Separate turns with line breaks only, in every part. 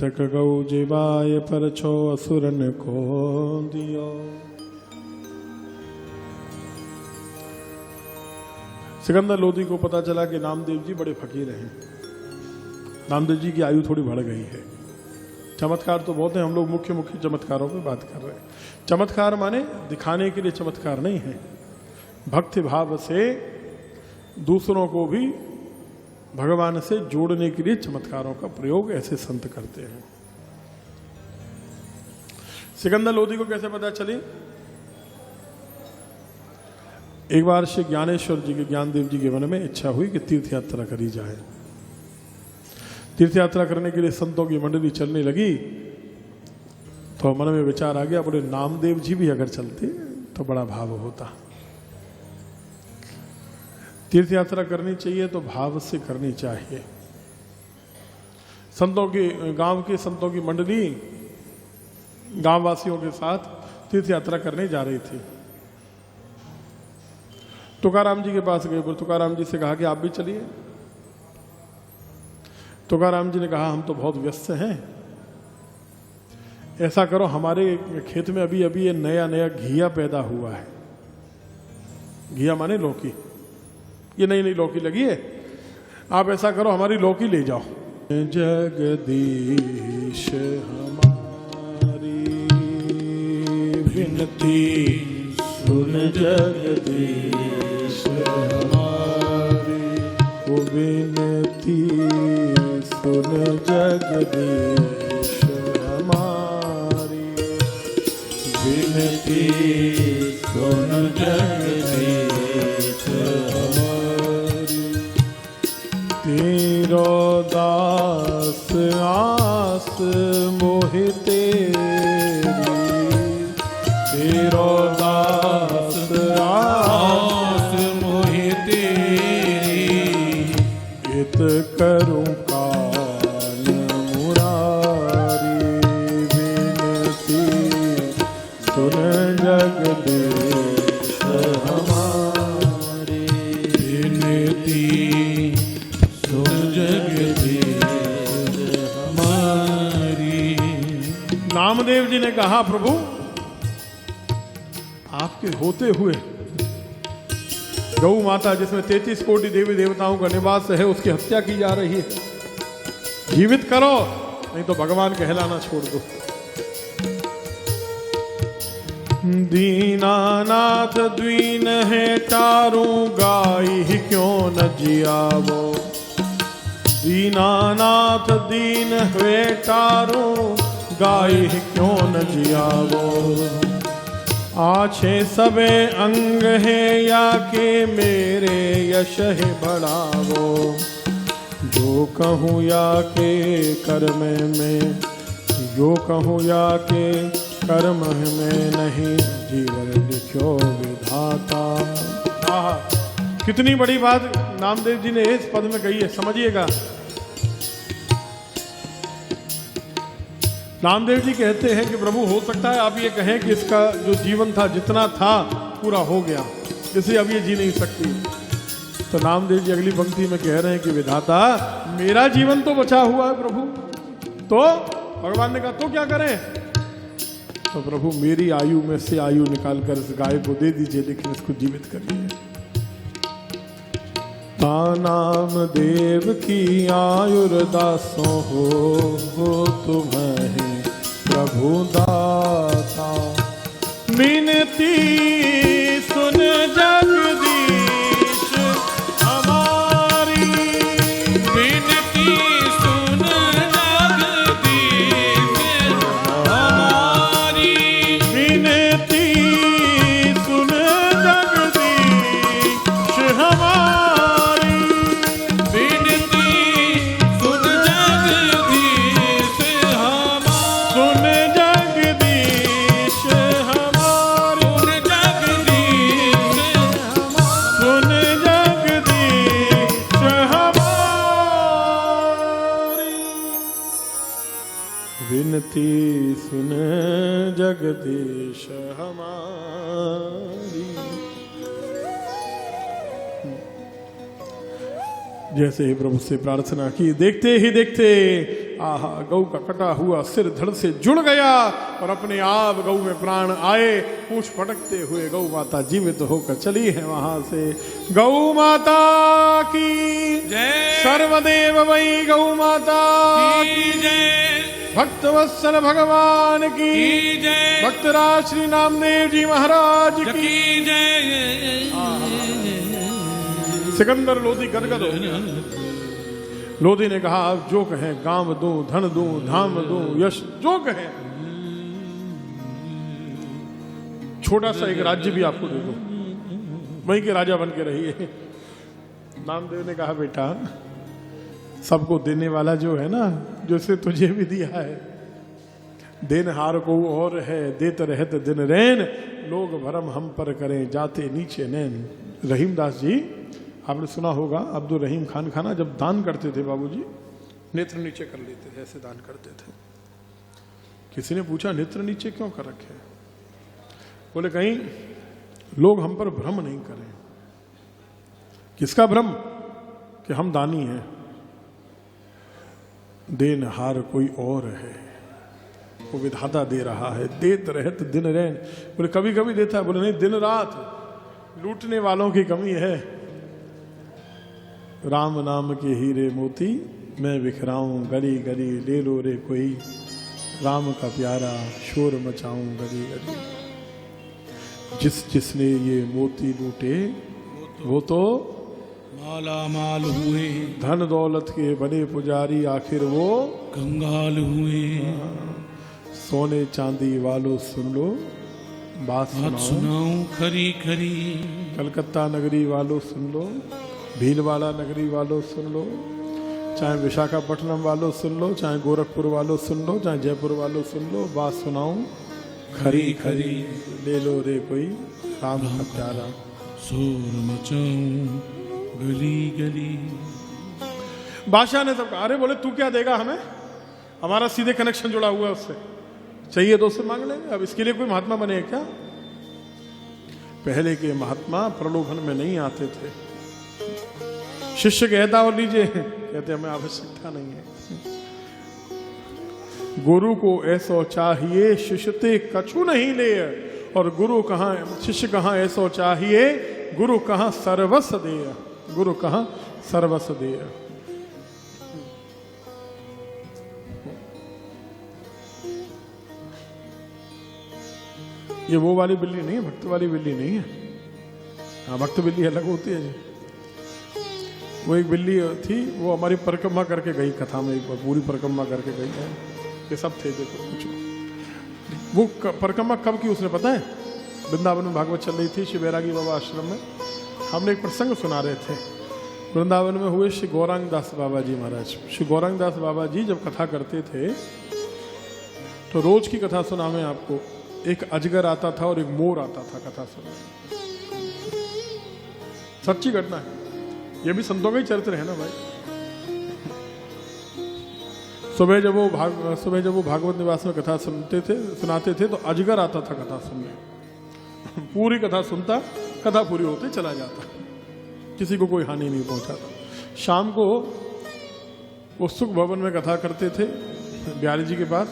अंतक गौ जीवाय पर छो असुरन को दियो। सिकंदर लोधी को पता चला कि नामदेव जी बड़े फकीर हैं, नामदेव जी की आयु थोड़ी बढ़ गई है। चमत्कार तो बहुत है, हम लोग मुख्य मुख्य चमत्कारों पे बात कर रहे हैं। चमत्कार माने दिखाने के लिए चमत्कार नहीं है, भक्ति भाव से दूसरों को भी भगवान से जोड़ने के लिए चमत्कारों का प्रयोग ऐसे संत करते हैं। सिकंदर लोधी को कैसे पता चली? एक बार श्री ज्ञानेश्वर जी के ज्ञानदेव जी के मन में इच्छा हुई कि तीर्थ यात्रा करी जाए। तीर्थ यात्रा करने के लिए संतों की मंडली चलने लगी तो मन में विचार आ गया, बोले नामदेव जी भी अगर चलते तो बड़ा भाव होता। तीर्थ यात्रा करनी चाहिए तो भाव से करनी चाहिए। संतों की गांव के संतों की मंडली गांव वासियों के साथ तीर्थ यात्रा करने जा रही थी। तुकाराम जी के पास गए, बोले तुकाराम जी से कहा कि आप भी चलिए। तुकाराम जी ने कहा हम तो बहुत व्यस्त हैं, ऐसा करो हमारे खेत में अभी अभी ये नया नया घिया पैदा हुआ है। घिया माने लौकी, ये नई नई लौकी लगी है, आप ऐसा करो हमारी लौकी ले जाओ। जगदीश हमारी विनती सुन, जगदीश हमारी वो विनती सुन, जगदीश हमारी विनती सुन, जगदीश हमारी। तेरो दास आस मोहि तेरी, तेरो दास आस मोहि तेरी, इत करूं काल मुरारी। विनती सुन, जगदीश हमारी विनती सुन, जगदीश हमारी। नामदेव जी ने कहा प्रभु आपके होते हुए गौ माता जिसमें 33 कोटि देवी देवताओं का निवास है उसकी हत्या की जा रही है, जीवित करो नहीं तो भगवान कहलाना छोड़ दो। दीनानाथ द्वीन है टारू गाई क्यों न जियावो। दीनानाथ दीन है टारू गाई क्यों न जियावो। आछे सबे अंग है या के मेरे यश है बढ़ावो। जो कहूँ या के कर्म में, जो कहूँ या के कर्म में नहीं जीवन लिखो विधाता। आहा, कितनी बड़ी बात नामदेव जी ने इस पद में कही है, समझिएगा। नामदेव जी कहते हैं कि प्रभु हो सकता है आप ये कहें कि इसका जो जीवन था जितना था पूरा हो गया, इसे अब ये जी नहीं सकती। तो नामदेव जी अगली पंक्ति में कह रहे हैं कि विधाता मेरा जीवन तो बचा हुआ है प्रभु। तो भगवान ने कहा तो क्या करें? तो प्रभु मेरी आयु में से आयु निकालकर इस गाय को दे दीजिए, लेकिन इसको जीवित करिए। नाम देव की आयुर्दासों हो तुम्हें प्रभु दाता। मिनती सुन जगदीश हमारी, मिनती सुन जगदीश हमारी। मिनती सुन जगदीश हमारी, विनती सुन जगदीश विनती सुन जगदीश हमारी। जैसे ही प्रभु से प्रार्थना की, देखते ही देखते आहा, गऊ का कटा हुआ सिर धड़ से जुड़ गया और अपने आप गऊ में प्राण आए। पूंछ फटकते हुए गऊ माता जीवित होकर चली है वहां से। गऊ माता की
जय,
सर्वदेव वही गऊ माता की
जय,
भक्त वत्सल भगवान की
जय,
भक्तराज श्री नामदेव जी महाराज की
जय।
सिकंदर लोधी गदगद हो गया। लोधी ने कहा अब जो कहें, गांव दूं, धन दूं, धाम दूं, यश जो कहें, छोटा सा एक राज्य भी आपको दे दूं, वहीं के राजा बन के रहिए। नामदेव ने कहा बेटा, सबको देने वाला जो है ना, जैसे तुझे भी दिया है, देनहार को और है, देत रहत दिन रैन, लोग भरम हम पर करें, जाते नीचे नैन। रहीमदास जी आपने सुना होगा, अब्दुल रहीम खान खाना जब दान करते थे बाबूजी, नेत्र नीचे कर लेते थे, ऐसे दान करते थे। किसी ने पूछा नेत्र नीचे क्यों कर रखे? बोले कहीं लोग हम पर भ्रम नहीं करें। किसका भ्रम? कि हम दानी हैं, देनहार कोई और है, वो विधाता दे रहा है, देत रहत दिन रैन। बोले कभी कभी देता है, बोले नहीं, दिन रात लूटने वालों की कमी है। राम नाम के हीरे मोती मैं बिखराऊं गली गली, ले लो रे कोई राम का प्यारा, शोर मचाऊं गली गली। जिसने ये मोती लूटे वो तो
माला माल हुए,
धन दौलत के बने पुजारी, आखिर वो
कंगाल हुए।
सोने चांदी वालों सुन लो बात
सुनाऊं खरी खरी,
कलकत्ता नगरी वालों सुन लो, भीलवाड़ा नगरी वालों सुन लो, चाहे विशाखापट्टनम वालों सुन लो, चाहे गोरखपुर वालों सुन लो, चाहे जयपुर वालों सुन लो, बात सुनाऊं खरी खरी, ले लो रे कोई राम का प्यारा,
शोर मचाऊं गली गली।
बादशाह ने सब कहा, अरे बोले तू क्या देगा हमें, हमारा सीधे कनेक्शन जुड़ा हुआ है उससे, चाहिए तो उससे मांग लेंगे। अब इसके लिए कोई महात्मा बने क्या? पहले के महात्मा प्रलोभन में नहीं आते थे। शिष्य कहता और लीजिए, कहते हमें आवश्यकता नहीं है। गुरु को ऐसो चाहिए शिष्यते कछु नहीं ले, और गुरु कहाँ, शिष्य कहाँ ऐसो चाहिए, गुरु कहाँ सर्वस्व दे, गुरु कहाँ सर्वस्व दे। ये वो वाली बिल्ली नहीं है, भक्त वाली बिल्ली नहीं है। हाँ, भक्त बिल्ली अलग होती है जी। वो एक बिल्ली थी, वो हमारी परिक्रमा करके गई, कथा में एक बार पूरी परिक्रमा करके गई है। ये सब थे, देखो कुछ। वो परिक्रमा कब की उसने पता है? वृंदावन में भागवत चल रही थी, श्री बैरागी बाबा आश्रम में। हमने एक प्रसंग सुना रहे थे, वृंदावन में हुए श्री गौरांग दास बाबा जी महाराज। श्री गौरांग दास बाबा जी जब कथा करते थे तो रोज की कथा सुना मैं आपको, एक अजगर आता था और एक मोर आता था कथा सुनने। सच्ची घटना है, ये भी संतों का ही चरित्र है ना भाई। सुबह जब वो भागवत निवास में कथा सुनाते थे तो अजगर आता था कथा सुनने। पूरी कथा सुनता, कथा पूरी होते चला जाता, किसी को कोई हानि नहीं पहुंचाता। शाम को वो सुख भवन में कथा करते थे बिहारी जी के पास,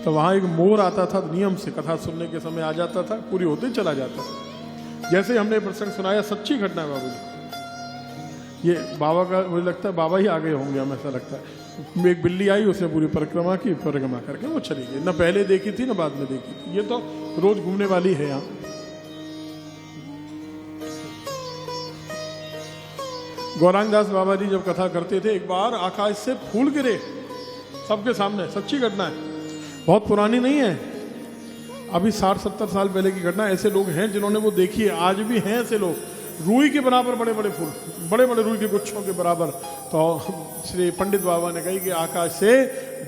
तो वहां एक मोर आता था, नियम से कथा सुनने के समय आ जाता था, पूरी होते चला जाता था। जैसे हमने प्रसंग सुनाया, सच्ची घटना है बाबू जी। ये बाबा का, मुझे लगता है बाबा ही आ गए होंगे, हमें ऐसा लगता है। एक बिल्ली आई, उसने पूरी परिक्रमा की, परिक्रमा करके वो चली गई। न पहले देखी थी न बाद में देखी थी, ये तो रोज घूमने वाली है यहाँ। गौरांग दास बाबा जी जब कथा करते थे, एक बार आकाश से फूल गिरे सबके सामने। सच्ची घटना है, बहुत पुरानी नहीं है, अभी 60-70 साल पहले की घटना। ऐसे लोग हैं जिन्होंने वो देखी है, आज भी हैं ऐसे लोग। रूई के बराबर बड़े बड़े फूल, बड़े बड़े रूई के गुच्छों के बराबर। तो श्री पंडित बाबा ने कही कि आकाश से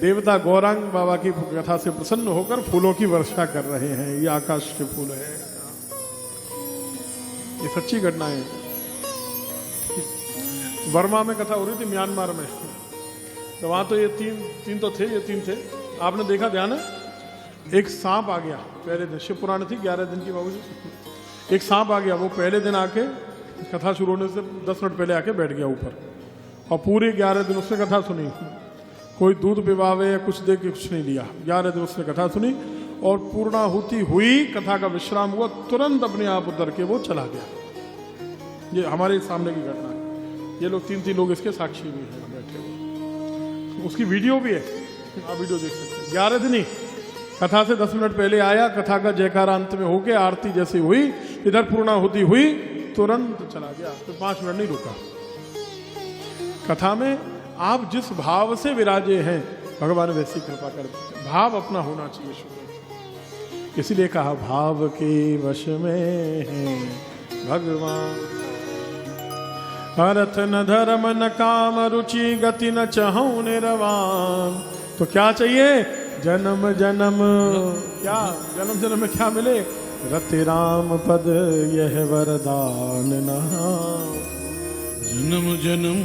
देवता गौरांग बाबा की कथा से प्रसन्न होकर फूलों की वर्षा कर रहे हैं। ये आकाश के फूल हैं, ये सच्ची घटना है। बर्मा में कथा हो रही थी, म्यांमार में, तो वहां तो ये तीन तो थे, ये 3 थे। आपने देखा, ध्यान है? एक सांप आ गया पहले दिन, शिव पुराण थी 11 दिन की बाबूजी। एक सांप आ गया, वो पहले दिन आके कथा शुरू होने से 10 मिनट पहले आके बैठ गया ऊपर, और पूरे 11 दिन उसने कथा सुनी। कोई दूध पिवावे या कुछ दे के कुछ नहीं लिया। 11 दिन उसने कथा सुनी और पूर्णाहुति हुई, कथा का विश्राम हुआ, तुरंत अपने आप उतर के वो चला गया। ये हमारे सामने की घटना है। ये लोग 3 लोग इसके साक्षी भी हैं बैठे हुए। उसकी वीडियो भी है, आप वीडियो देख सकते हैं। 11 दिन ही कथा से 10 मिनट पहले आया, कथा का जयकारा अंत में होके आरती जैसी हुई, इधर पूर्णाहुति हुई, तुरंत चला गया, तो 5 मिनट नहीं रुका। कथा में आप जिस भाव से विराजे हैं भगवान वैसी कृपा कर देते। भाव अपना होना चाहिए शुरू। इसीलिए कहा भाव के वश में है भगवान, अर्थ न धर्म न काम रुचि गति न चाहूं निर्वाण। तो क्या चाहिए? जन्म जन्म, क्या जन्म जन्म में क्या मिले? रति राम पद यह वरदान न।
जन्म जन्म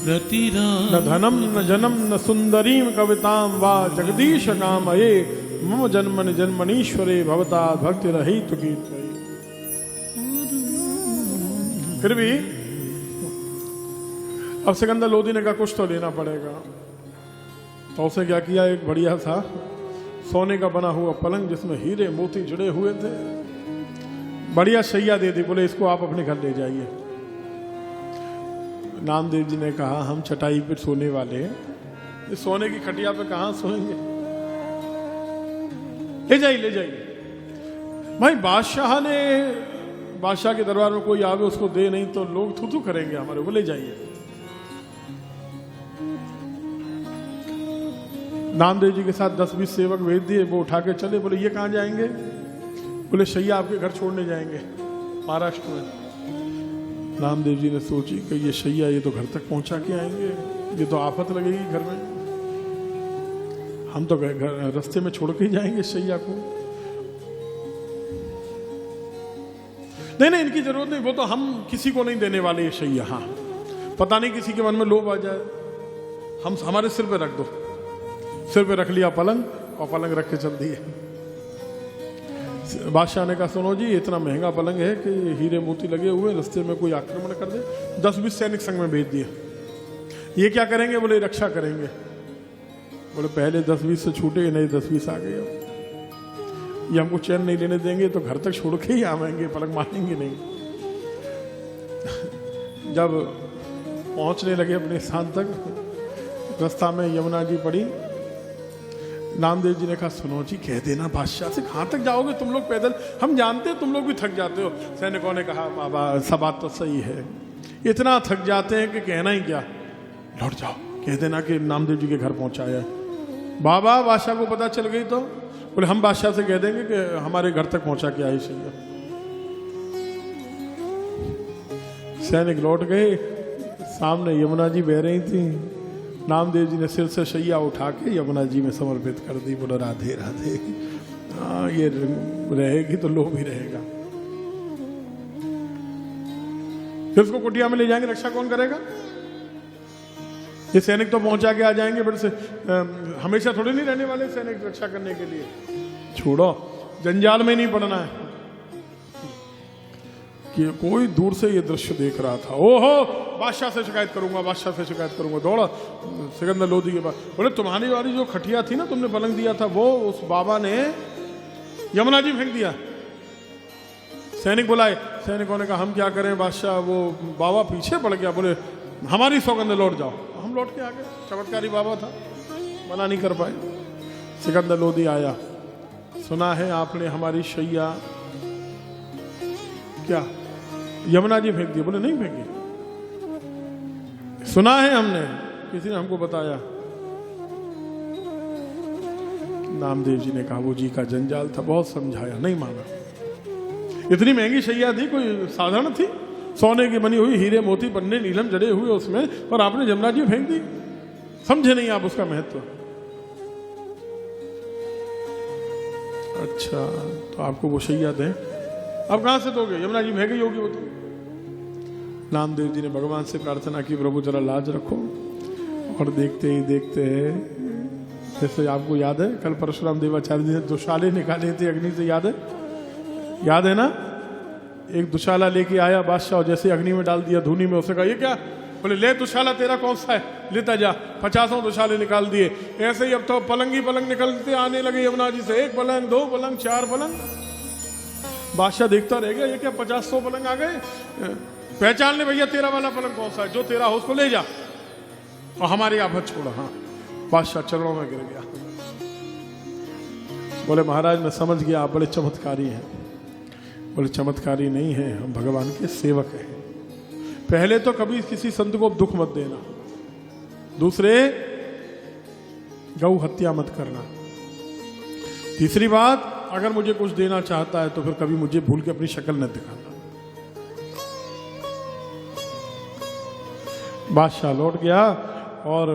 रति राम,
न धनम न जन्म न सुंदरीम कविताम वा जगदीश काम ये मम जन्मन जन्मनीश्वरे भवता भक्ति रही तो गीत रही। फिर भी अब सिकंदर लोधी ने कहा कुछ तो लेना पड़ेगा। तो उसने क्या किया, एक बढ़िया सा सोने का बना हुआ पलंग जिसमें हीरे मोती जुड़े हुए थे, बढ़िया शैया दे दी। बोले इसको आप अपने घर ले जाइए। नामदेव जी ने कहा हम चटाई पे सोने वाले हैं, इस सोने की खटिया पे कहां सोएंगे? ले जाइए ले जाइए। भाई बादशाह के दरबार में कोई आवे उसको दे नहीं तो लोग थू थू करेंगे हमारे को, ले जाइए। नामदेव जी के साथ 10-20 सेवक भेज दिए, वो उठा के चले। बोले ये कहाँ जाएंगे? बोले शैया आपके घर छोड़ने जाएंगे महाराष्ट्र में। नामदेव जी ने सोची कि ये शैया ये तो घर तक पहुंचा के आएंगे, ये तो आफत लगेगी घर में, हम तो रास्ते में छोड़ के ही जाएंगे शैया को। नहीं इनकी जरूरत नहीं, वो तो हम किसी को नहीं देने वाले ये शैया। हाँ पता नहीं किसी के मन में लोभ आ जाए, हम हमारे सिर पे रख दो। सिर पे रख लिया पलंग और पलंग रख के चल दिए। बादशाह ने कहा सुनो जी इतना महंगा पलंग है कि हीरे मोती लगे हुए, रास्ते में कोई आक्रमण कर दे। 10-20 सैनिक संग में भेज दिए। ये क्या करेंगे? बोले रक्षा करेंगे। बोले पहले 10-20 से छूटे, नहीं 10-20 आ गए। ये हमको चैन नहीं लेने देंगे तो घर तक छोड़ के ही आवेंगे, पलंग मानेंगे नहीं। जब पहुंचने लगे अपने स्थान तक, रास्ता में यमुना जी पड़ी। नामदेव जी ने कहा सुनो जी कह देना बादशाह से, कहाँ तक जाओगे तुम लोग पैदल, हम जानते हैं तुम लोग भी थक जाते हो। सैनिकों ने कहा बाबा सब बात तो सही है, इतना थक जाते हैं कि कहना ही क्या, लौट जाओ, कह देना कि नामदेव जी के घर पहुंचाया है। बाबा बादशाह को पता चल गई तो? बोले हम बादशाह से कह देंगे कि हमारे घर तक पहुंचा के आई सही। सैनिक लौट गए, सामने यमुना जी बह रही थी। नामदेव जी ने सिर से शैया उठा के यमुना जी में समर्पित कर दी। बोलो राधे राधे। हाँ ये रहेगी तो लोभ ही रहेगा। फिर उसको कुटिया में ले जाएंगे, रक्षा कौन करेगा? ये सैनिक तो पहुंचा के आ जाएंगे, बट से हमेशा थोड़ी नहीं रहने वाले सैनिक रक्षा करने के लिए। छोड़ो, जंजाल में नहीं पड़ना है। कि कोई दूर से ये दृश्य देख रहा था, ओहो बादशाह से शिकायत करूंगा, बादशाह से शिकायत करूंगा। दौड़ा सिकंदर लोधी के पास। बोले तुम्हारी वाली जो खटिया थी ना, तुमने पलंग दिया था, वो उस बाबा ने यमुना जी फेंक दिया। सैनिक बुलाए, सैनिकों ने कहा हम क्या करें बादशाह, वो बाबा पीछे पड़ गया। बोले हमारी सौगंध लौट जाओ। हम लौट के आ गए, चमत्कारी बाबा था, मना नहीं कर पाए। सिकंदर लोधी आया, सुना है आपने हमारी शैया क्या यमुना जी फेंक दी? बोले नहीं फेंकी, सुना है हमने, किसी ने हमको बताया। नामदेव जी ने कहा वो जी का जंजाल था, बहुत समझाया, नहीं माना। इतनी महंगी शैया थी, कोई साधारण थी, सोने की बनी हुई, हीरे मोती पन्ने नीलम जड़े हुए उसमें, और आपने यमुना जी फेंक दी। समझे नहीं आप उसका महत्व। अच्छा तो आपको वो शैया दें, अब कहां से दोगे? यमुना जी महंगी होगी वो तो। नामदेव जी ने भगवान से प्रार्थना की प्रभु जरा लाज रखो। और देखते ही देखते जैसे आपको याद है कल परशुराम देवाचार्य जी ने दुशाले निकाले थे अग्नि से, याद है ना? एक दुशाला लेके आया बादशाह, और जैसे अग्नि में डाल दिया धूनी में, उसने कहा ये क्या? बोले ले दुशाला तेरा कौन सा है? लेता जा। 50 दुशाले निकाल दिए। ऐसे ही अब तो पलंग ही पलंग निकलते आने लगे यमुना जी से। 1 पलंग, 2 पलंग, 4 पलंग। बादशाह देखता रह गया, ये क्या 50-100 पलंग आ गए। पहचान ले भैया तेरा वाला पलंग कौन सा है, जो तेरा हो उसको ले जा और हमारे यहाँ मत छोड़ा। हाँ, बादशाह चरणों में गिर गया। बोले महाराज मैं समझ गया आप बड़े चमत्कारी हैं। बोले चमत्कारी नहीं है, हम भगवान के सेवक हैं। पहले तो कभी किसी संत को दुख मत देना, दूसरे गौ हत्या मत करना, तीसरी बात अगर मुझे कुछ देना चाहता है तो फिर कभी मुझे भूल के अपनी शक्ल न दिखाना। बादशाह लौट गया और